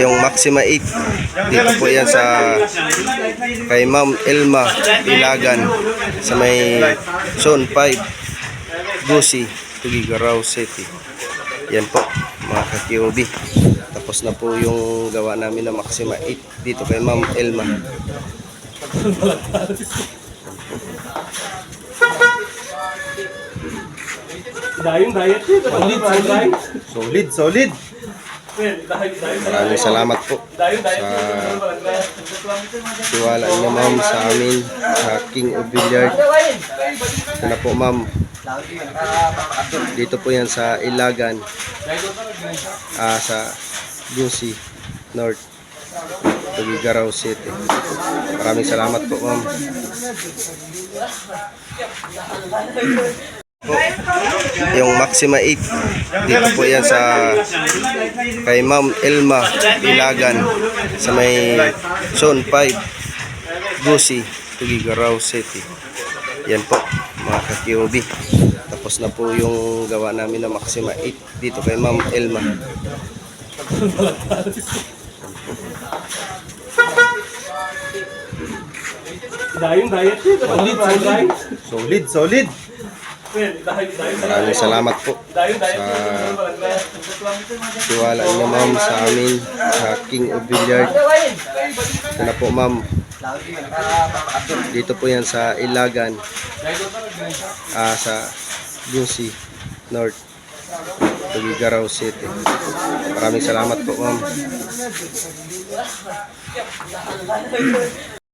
yung Maxima 8. Dito po yan sa kay Ma'am Elma Ilagan sa may Zone 5 Gusi, Tugigaraw City. Yan po mga ka-QB. Tapos na po yung gawa namin ng Maxima 8 dito kay Ma'am Elma. Dayong diet. Solid. Maraming salamat po sa tiwala niyo ma'am sa amin sa King of Billiard. Ito na po ma'am. Dito po yan sa Ilagan, sa Gusi North, Tugigaraw City. Maraming salamat po ma'am. Yung Maxima 8. Dito po yan sa kay Ma'am Elma Ilagan sa may Zone 5 Gusi, Tugigaraw City. Yan po mga ka-QB. Tapos na po yung gawa namin ng Maxima 8 dito kay Ma'am Elma. Dayong diet. Solid. Maraming salamat po sa tiwala niyo ma'am sa amin sa King of Billiard. Ito na po ma'am. Dito po yan sa Ilagan, sa Gusi North, Tugigaraw City. Maraming salamat po ma'am.